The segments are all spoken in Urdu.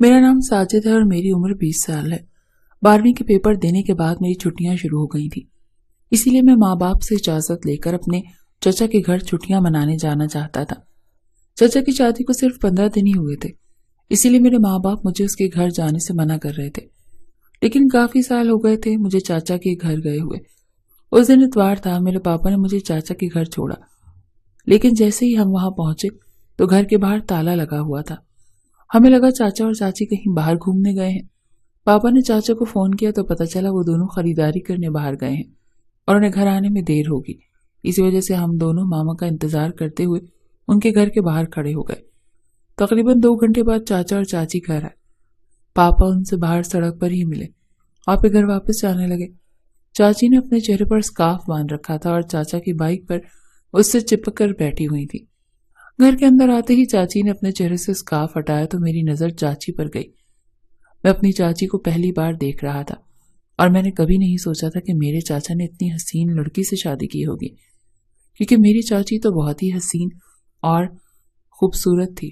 میرا نام ساجد ہے اور میری عمر 20 سال ہے۔ 12ویں کے پیپر دینے کے بعد میری چھٹیاں شروع ہو گئی تھی، اسی لیے میں ماں باپ سے اجازت لے کر اپنے چچا کے گھر چھٹیاں منانے جانا چاہتا تھا۔ چچا کی شادی کو صرف 15 دن ہی ہوئے تھے، اسی لیے میرے ماں باپ مجھے اس کے گھر جانے سے منع کر رہے تھے، لیکن کافی سال ہو گئے تھے مجھے چاچا کے گھر گئے ہوئے۔ اس دن اتوار تھا، میرے پاپا نے مجھے چاچا کے گھر چھوڑا، لیکن جیسے ہی ہم وہاں پہنچے تو گھر کے باہر تالا لگا ہوا تھا۔ ہمیں لگا چاچا اور چاچی کہیں باہر گھومنے گئے ہیں۔ پاپا نے چاچا کو فون کیا تو پتہ چلا وہ دونوں خریداری کرنے باہر گئے ہیں اور انہیں گھر آنے میں دیر ہوگی۔ اسی وجہ سے ہم دونوں ماما کا انتظار کرتے ہوئے ان کے گھر کے باہر کھڑے ہو گئے۔ تقریباً 2 گھنٹے بعد چاچا اور چاچی گھر آئے۔ پاپا ان سے باہر سڑک پر ہی ملے اور پھر گھر واپس جانے لگے۔ چاچی نے اپنے چہرے پر سکارف باندھ رکھا تھا اور چاچا کی بائک پر اس سے چپک کر بیٹھی ہوئی تھی۔ گھر کے اندر آتے ہی چاچی نے اپنے چہرے سے سکارف ہٹایا تو میری نظر چاچی پر گئی۔ میں اپنی چاچی کو پہلی بار دیکھ رہا تھا اور میں نے کبھی نہیں سوچا تھا کہ میرے چاچا نے اتنی حسین لڑکی سے شادی کی ہوگی، کیونکہ میری چاچی تو بہت ہی حسین اور خوبصورت تھی۔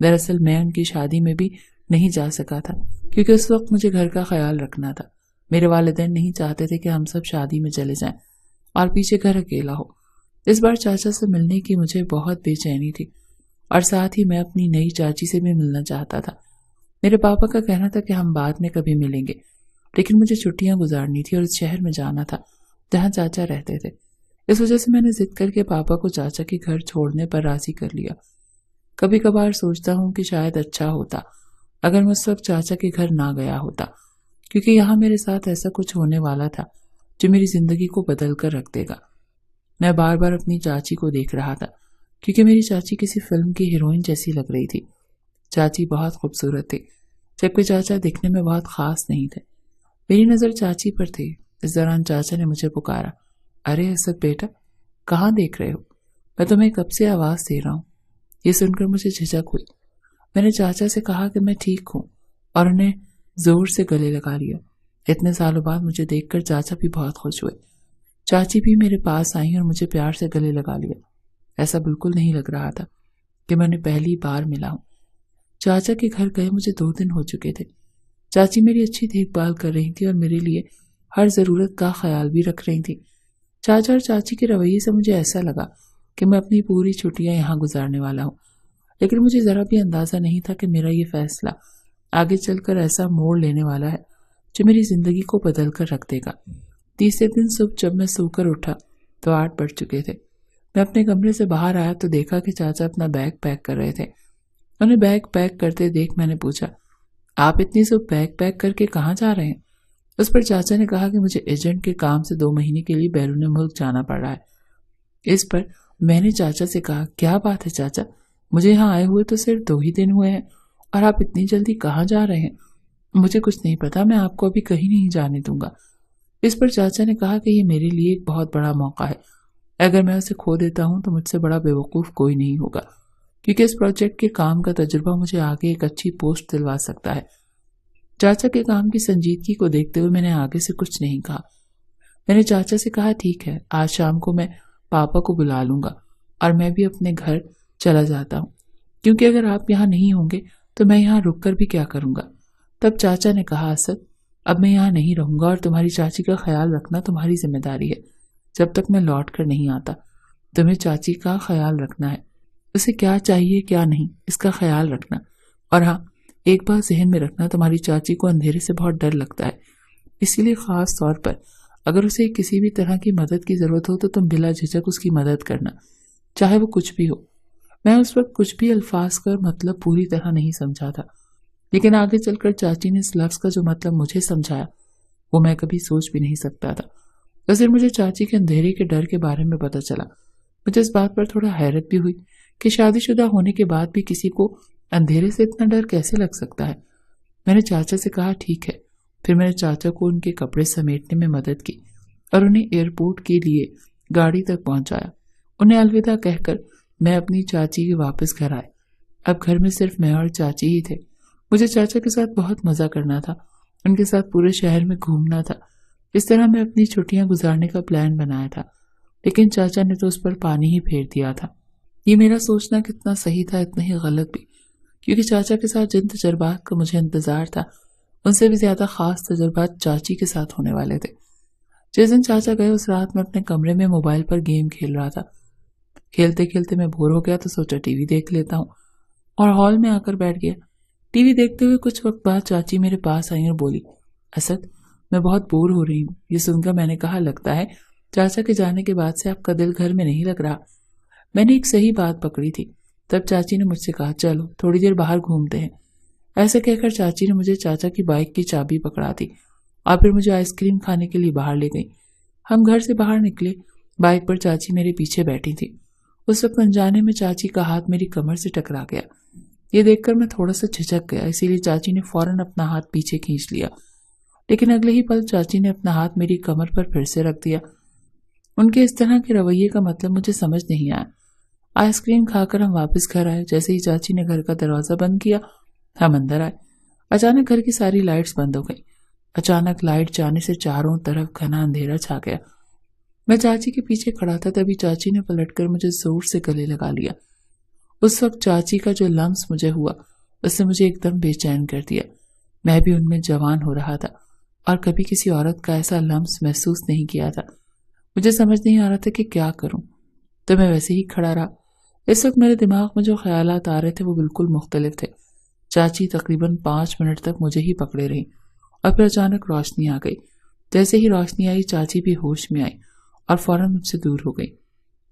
دراصل میں ان کی شادی میں بھی نہیں جا سکا تھا کیونکہ اس وقت مجھے گھر کا خیال رکھنا تھا۔ میرے والدین نہیں چاہتے تھے کہ ہم سب شادی میں چلے جائیں اور پیچھے گھر اکیلا ہو۔ اس بار چاچا سے ملنے کی مجھے بہت بے چینی تھی اور ساتھ ہی میں اپنی نئی چاچی سے بھی ملنا چاہتا تھا۔ میرے پاپا کا کہنا تھا کہ ہم بعد میں کبھی ملیں گے، لیکن مجھے چھٹیاں گزارنی تھی اور اس شہر میں جانا تھا جہاں چاچا رہتے تھے۔ اس وجہ سے میں نے ضد کر کے پاپا کو چاچا کے گھر چھوڑنے پر راضی کر لیا۔ کبھی کبھار سوچتا ہوں کہ شاید اچھا ہوتا اگر میں اس وقت چاچا کے گھر نہ گیا ہوتا، کیونکہ یہاں میرے ساتھ ایسا کچھ ہونے والا تھا جو میری زندگی کو بدل کر رکھ دے گا۔ میں بار بار اپنی چاچی کو دیکھ رہا تھا کیونکہ میری چاچی کسی فلم کی ہیروئن جیسی لگ رہی تھی۔ چاچی بہت خوبصورت تھی، جبکہ چاچا دکھنے میں بہت خاص نہیں تھے۔ میری نظر چاچی پر تھی۔ اس دوران چاچا نے مجھے پکارا، ارے اسد بیٹا، کہاں دیکھ رہے ہو؟ میں تمہیں کب سے آواز دے رہا ہوں۔ یہ سن کر مجھے جھجک ہوئی۔ میں نے چاچا سے کہا کہ میں ٹھیک ہوں اور انہیں زور سے گلے لگا لیا۔ اتنے سالوں بعد مجھے دیکھ کر چاچا بھی بہت خوش ہوئے۔ چاچی بھی میرے پاس آئیں اور مجھے پیار سے گلے لگا لیا۔ ایسا بالکل نہیں لگ رہا تھا کہ میں نے پہلی بار ملا ہوں۔ چاچا کے گھر گئے مجھے 2 دن ہو چکے تھے۔ چاچی میری اچھی دیکھ بھال کر رہی تھی اور میرے لیے ہر ضرورت کا خیال بھی رکھ رہی تھی۔ چاچا اور چاچی کے رویے سے مجھے ایسا لگا کہ میں اپنی پوری چھٹیاں یہاں گزارنے والا ہوں، لیکن مجھے ذرا بھی اندازہ نہیں تھا کہ میرا یہ فیصلہ آگے چل کر ایسا موڑ لینے والا ہے جو میری زندگی کو بدل کر رکھ دے گا۔ تیسرے دن صبح جب میں سو کر اٹھا تو 8 بج چکے تھے۔ میں اپنے کمرے سے باہر آیا تو دیکھا کہ چاچا اپنا بیگ پیک کر رہے تھے۔ انہیں بیگ پیک کرتے دیکھ میں نے پوچھا، آپ اتنی صبح بیگ پیک کر کے کہاں جا رہے ہیں؟ اس پر چاچا نے کہا کہ مجھے ایجنٹ کے کام سے 2 مہینے کے لیے بیرون ملک جانا پڑ رہا ہے۔ اس پر میں نے چاچا سے کہا، کیا بات ہے چاچا، مجھے یہاں آئے ہوئے تو صرف 2 ہی دن ہوئے ہیں اور آپ اتنی جلدی کہاں جا رہے ہیں؟ مجھے کچھ نہیں پتا، میں آپ کو ابھی کہیں نہیں جانے دوں گا۔ اس پر چاچا نے کہا کہ یہ میرے لیے ایک بہت بڑا موقع ہے، اگر میں اسے کھو دیتا ہوں تو مجھ سے بڑا بیوقوف کوئی نہیں ہوگا، کیونکہ اس پروجیکٹ کے کام کا تجربہ مجھے آگے ایک اچھی پوسٹ دلوا سکتا ہے۔ چاچا کے کام کی سنجیدگی کو دیکھتے ہوئے میں نے آگے سے کچھ نہیں کہا۔ میں نے چاچا سے کہا، ٹھیک ہے، آج شام کو میں پاپا کو بلا لوں گا اور میں بھی اپنے گھر چلا جاتا ہوں، کیونکہ اگر آپ یہاں نہیں ہوں گے تو میں یہاں رک کر بھی کیا کروں گا۔ تب چاچا نے کہا، اسد، اب میں یہاں نہیں رہوں گا اور تمہاری چاچی کا خیال رکھنا تمہاری ذمہ داری ہے۔ جب تک میں لوٹ کر نہیں آتا تمہیں چاچی کا خیال رکھنا ہے، اسے کیا چاہیے کیا نہیں اس کا خیال رکھنا، اور ہاں ایک بات ذہن میں رکھنا، تمہاری چاچی کو اندھیرے سے بہت ڈر لگتا ہے، اسی لیے خاص طور پر اگر اسے کسی بھی طرح کی مدد کی ضرورت ہو تو تم بلا جھجک اس کی مدد کرنا، چاہے وہ کچھ بھی ہو۔ میں اس وقت کچھ بھی الفاظ کا مطلب پوری طرح نہیں سمجھا تھا، لیکن آگے چل کر چاچی نے اس لفظ کا جو مطلب مجھے سمجھایا وہ میں کبھی سوچ بھی نہیں سکتا تھا۔ تو پھر مجھے چاچی کے اندھیرے کے ڈر کے بارے میں پتہ چلا۔ مجھے اس بات پر تھوڑا حیرت بھی ہوئی کہ شادی شدہ ہونے کے بعد بھی کسی کو اندھیرے سے اتنا ڈر کیسے لگ سکتا ہے۔ میں نے چاچا سے کہا، ٹھیک ہے۔ پھر میں نے چاچا کو ان کے کپڑے سمیٹنے میں مدد کی اور انہیں ایئرپورٹ کے لیے گاڑی تک پہنچایا۔ انہیں الوداع کہہ کر میں اپنی چاچی کے واپس گھر آئے۔ اب گھر میں صرف میں اور چاچی ہی تھے۔ مجھے چاچا کے ساتھ بہت مزہ کرنا تھا، ان کے ساتھ پورے شہر میں گھومنا تھا۔ اس طرح میں اپنی چھٹیاں گزارنے کا پلان بنایا تھا، لیکن چاچا نے تو اس پر پانی ہی پھیر دیا تھا۔ یہ میرا سوچنا کتنا صحیح تھا اتنا ہی غلط بھی، کیونکہ چاچا کے ساتھ جن تجربات کا مجھے انتظار تھا ان سے بھی زیادہ خاص تجربات چاچی کے ساتھ ہونے والے تھے۔ جس دن چاچا گئے اس رات میں اپنے کمرے میں موبائل پر گیم کھیل رہا تھا۔ کھیلتے کھیلتے میں بور ہو گیا تو سوچا ٹی وی دیکھ لیتا ہوں، اور ہال میں آ کر بیٹھ گیا۔ ٹی وی دیکھتے ہوئے کچھ وقت بعد چاچی میرے پاس آئی اور بولی، اسد میں بہت بور ہو رہی ہوں۔ یہ سن کر میں نے کہا، لگتا ہے چاچا کے جانے کے بعد سے آپ کا دل گھر میں نہیں لگ رہا۔ میں نے ایک صحیح بات پکڑی تھی۔ تب چاچی نے مجھ سے کہا، چلو تھوڑی دیر باہر گھومتے ہیں۔ ایسے کہہ کر چاچی نے مجھے چاچا کی بائک کی چابی پکڑا دی اور پھر مجھے آئس کریم کھانے کے لیے باہر لے گئی۔ ہم گھر سے باہر نکلے، بائک پر چاچی میرے پیچھے بیٹھی تھی۔ اس وقت انجانے میں چاچی کا ہاتھ میری کمر سے ٹکرا گیا۔ یہ دیکھ کر میں تھوڑا سا جھجک گیا، اسی لیے چاچی نے فوراً اپنا ہاتھ پیچھے کھینچ لیا، لیکن اگلے ہی پل چاچی نے اپنا ہاتھ میری کمر پر پھر سے رکھ دیا۔ ان کے اس طرح کے رویے کا مطلب مجھے سمجھ نہیں آیا۔ آئس کریم کھا کر ہم واپس گھر آئے۔ جیسے ہی چاچی نے گھر کا دروازہ بند کیا ہم اندر آئے۔ اچانک گھر کی ساری لائٹس بند ہو گئی۔ اچانک لائٹ جانے سے چاروں طرف گھنا اندھیرا چھا گیا۔ میں چاچی کے پیچھے کھڑا تھا، تبھی چاچی نے پلٹ کر مجھے زور سے گلے لگا لیا۔ اس وقت چاچی کا جو لمس مجھے ہوا اس نے مجھے ایک دم بے چین کر دیا۔ میں بھی ان میں جوان ہو رہا تھا اور کبھی کسی عورت کا ایسا لمس محسوس نہیں کیا تھا۔ مجھے سمجھ نہیں آ رہا تھا کہ کیا کروں، تو میں ویسے ہی کھڑا رہا۔ اس وقت میرے دماغ میں جو خیالات آ رہے تھے وہ بالکل مختلف تھے۔ چاچی تقریباً 5 منٹ تک مجھے ہی پکڑے رہی اور پھر اچانک روشنی آ گئی۔ جیسے ہی روشنی آئی چاچی بھی ہوش میں آئی اور فوراً مجھ سے دور ہو گئی۔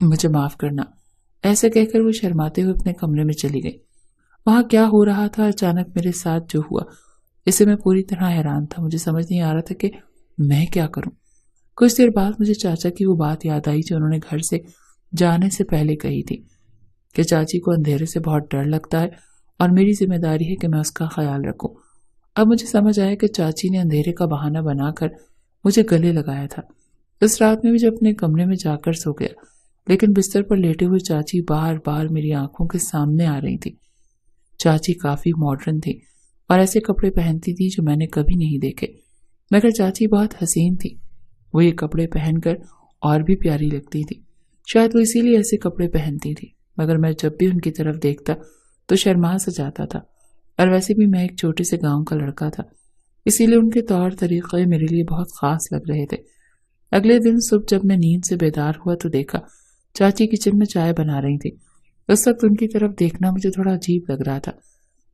مجھے معاف کرنا، ایسے کہہ کر وہ شرماتے ہوئے اپنے کمرے میں چلی گئی۔ وہاں کیا ہو رہا تھا، اچانک میرے ساتھ جو ہوا اس سے میں پوری طرح حیران تھا۔ مجھے سمجھ نہیں آ رہا تھا کہ میں کیا کروں۔ کچھ دیر بعد مجھے چاچا کی وہ بات یاد آئی جو انہوں نے گھر سے جانے سے پہلے کہی تھی کہ چاچی کو اندھیرے سے بہت ڈر لگتا ہے اور میری ذمہ داری ہے کہ میں اس کا خیال رکھوں۔ اب مجھے سمجھ آیا کہ چاچی نے اندھیرے کا بہانہ بنا کر مجھے گلے لگایا تھا۔ اس رات میں بھی جب اپنے کمرے میں جا کر سو گیا، لیکن بستر پر لیٹے ہوئے چاچی بار بار میری آنکھوں کے سامنے آ رہی تھی۔ چاچی کافی ماڈرن تھی اور ایسے کپڑے پہنتی تھی جو میں نے کبھی نہیں دیکھے، مگر چاچی بہت حسین تھی۔ وہ یہ کپڑے پہن کر اور بھی پیاری لگتی تھی۔ شاید وہ اسی لیے ایسے کپڑے پہنتی تھی، مگر میں جب بھی ان کی طرف دیکھتا تو شرما سا جاتا تھا، اور ویسے بھی میں ایک چھوٹے سے گاؤں کا لڑکا تھا، اسی لیے ان کے طور طریقے میرے لیے بہت خاص لگ رہے تھے۔ اگلے دن صبح جب میں نیند سے بیدار ہوا تو دیکھا چاچی کچن میں چائے بنا رہی تھی۔ اس وقت ان کی طرف دیکھنا مجھے تھوڑا عجیب لگ رہا تھا۔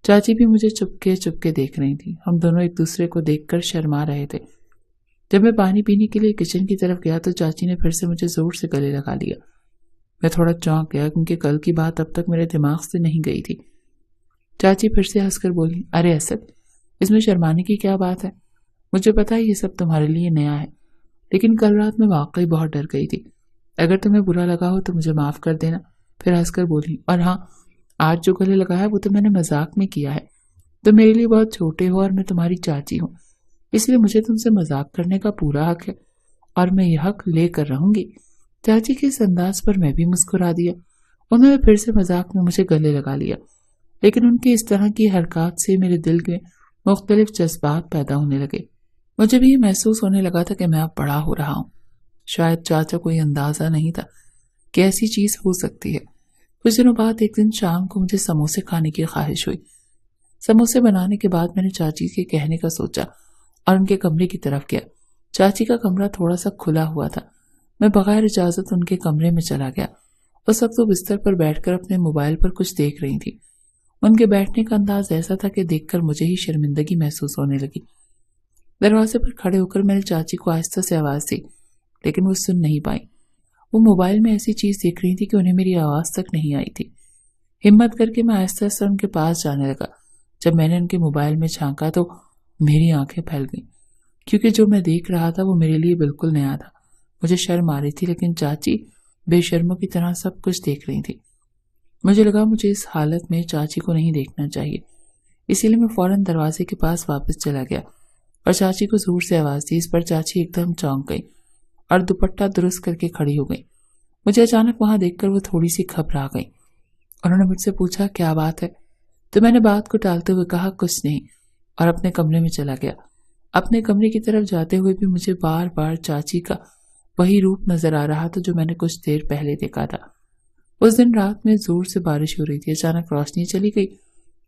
چاچی بھی مجھے چپکے دیکھ رہی تھی۔ ہم دونوں ایک دوسرے کو دیکھ کر شرما رہے تھے۔ جب میں پانی پینے کے لیے کچن کی طرف گیا تو چاچی نے پھر سے مجھے زور سے گلے لگا لیا۔ میں تھوڑا چونک گیا کیونکہ کل کی بات اب تک میرے دماغ سے نہیں گئی تھی۔ چاچی پھر سے ہنس کر بولی، ارے اسد، اس میں شرمانے کی کیا بات ہے؟ مجھے پتا ہے یہ سب تمہارے لیے نیا ہے، لیکن کل رات میں واقعی بہت ڈر گئی تھی۔ اگر تمہیں برا لگا ہو تو مجھے معاف کر دینا۔ پھر ہنس کر بولی، اور ہاں، آج جو گلے لگایا وہ تو میں نے مذاق میں کیا ہے۔ تم میرے لیے بہت چھوٹے ہو اور میں تمہاری چاچی ہوں، اس لیے مجھے تم سے مذاق کرنے کا پورا حق ہے اور میں یہ حق لے کر رہوں گی۔ چاچی کے اس انداز پر میں بھی مسکرا دیا۔ انہوں نے پھر سے مذاق میں مجھے گلے لگا لیا، لیکن ان کی اس طرح کی حرکات سے میرے دل میں مختلف جذبات پیدا ہونے لگے۔ مجھے بھی یہ محسوس ہونے لگا تھا کہ میں اب بڑا ہو رہا ہوں۔ شاید چاچا کو یہ اندازہ نہیں تھا کہ ایسی چیز ہو سکتی ہے۔ کچھ دنوں بعد ایک دن شام کو مجھے سموسے کھانے کی خواہش ہوئی۔ سموسے بنانے کے بعد میں نے چاچی کے کہنے کا سوچا اور ان کے کمرے کی طرف گیا۔ چاچی کا کمرہ تھوڑا سا کھلا ہوا تھا۔ میں بغیر اجازت ان کے کمرے میں چلا گیا۔ اس وقت وہ بستر پر بیٹھ کر اپنے موبائل پر کچھ دیکھ رہی تھی۔ ان کے بیٹھنے کا انداز ایسا تھا کہ دیکھ کر مجھے ہی شرمندگی محسوس ہونے لگی۔ دروازے پر کھڑے ہو کر میں نے چاچی کو آہستہ سے آواز دی، لیکن وہ سن نہیں پائی۔ وہ موبائل میں ایسی چیز دیکھ رہی تھی کہ انہیں میری آواز تک نہیں آئی تھی۔ ہمت کر کے میں آہستہ آہستہ ان کے پاس جانے لگا۔ جب میں نے ان کے موبائل میں جھانکا تو میری آنکھیں پھیل گئیں، کیونکہ جو میں دیکھ رہا تھا وہ میرے لیے بالکل نیا تھا۔ مجھے شرم آ رہی تھی، لیکن چاچی بے شرموں کی طرح سب کچھ دیکھ رہی تھی۔ مجھے لگا مجھے اس حالت میں چاچی کو نہیں دیکھنا چاہیے، اسی لیے میں فوراً دروازے کے پاس واپس چلا گیا اور چاچی کو زور سے آواز دی۔ اس پر چاچی ایک دم چونک گئی اور دوپٹہ درست کر کے کھڑی ہو گئی۔ مجھے اچانک وہاں دیکھ کر وہ تھوڑی سی گھبرا گئی۔ انہوں نے مجھ سے پوچھا، کیا بات ہے؟ تو میں نے بات کو ٹالتے ہوئے کہا، کچھ نہیں، اور اپنے کمرے میں چلا گیا۔ اپنے کمرے کی طرف جاتے ہوئے بھی مجھے بار بار چاچی کا وہی روپ نظر آ رہا تھا جو میں نے کچھ دیر پہلے دیکھا تھا۔ اس دن رات میں زور سے بارش ہو رہی تھی۔ اچانک روشنی چلی گئی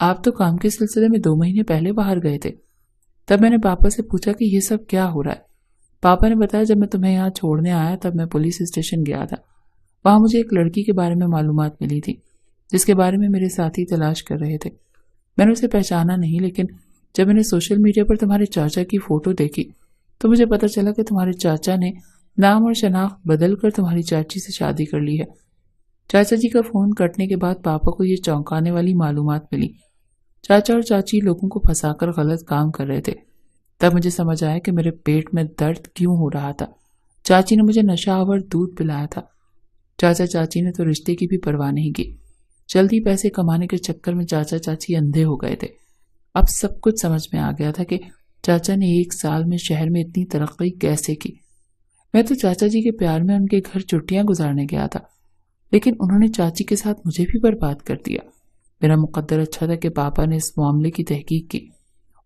آپ تو کام کے سلسلے میں 2 مہینے پہلے باہر گئے تھے۔ تب میں نے پاپا سے پوچھا کہ یہ سب کیا ہو رہا ہے۔ پاپا نے بتایا جب میں تمہیں یہاں چھوڑنے آیا تب میں پولیس اسٹیشن گیا تھا۔ وہاں مجھے ایک لڑکی کے بارے میں معلومات ملی تھی جس کے بارے میں میرے ساتھی تلاش کر رہے تھے۔ میں نے اسے پہچانا نہیں، لیکن جب میں نے سوشل میڈیا پر تمہارے چاچا کی فوٹو دیکھی تو مجھے پتا چلا کہ تمہارے چاچا نے نام اور شناخت بدل کر تمہاری چاچی سے شادی کر لی ہے۔ چاچا جی کا فون کٹنے کے بعد پاپا کو یہ چونکانے والی معلومات ملی۔ چاچا اور چاچی لوگوں کو پھنسا کر غلط کام کر رہے تھے۔ تب مجھے سمجھ آیا کہ میرے پیٹ میں درد کیوں ہو رہا تھا۔ چاچی نے مجھے نشہ آور دودھ پلایا تھا۔ چاچا چاچی نے تو رشتے کی بھی پرواہ نہیں کی۔ جلدی پیسے کمانے کے چکر میں چاچا چاچی اندھے ہو گئے تھے۔ اب سب کچھ سمجھ میں آ گیا تھا کہ چاچا نے 1 سال میں شہر میں اتنی ترقی کیسے کی۔ میں تو چاچا جی کے پیار میں ان کے گھر چھٹیاں گزارنے گیا تھا، لیکن انہوں نے چاچی کے ساتھ مجھے بھی برباد کر دیا۔ میرا مقدر اچھا تھا کہ پاپا نے اس معاملے کی تحقیق کی۔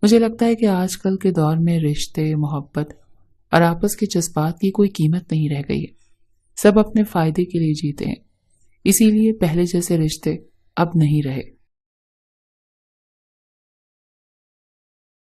مجھے لگتا ہے کہ آج کل کے دور میں رشتے، محبت اور آپس کے جذبات کی کوئی قیمت نہیں رہ گئی ہے۔ سب اپنے فائدے کے لیے جیتے ہیں، اسی لیے پہلے جیسے رشتے اب نہیں رہے۔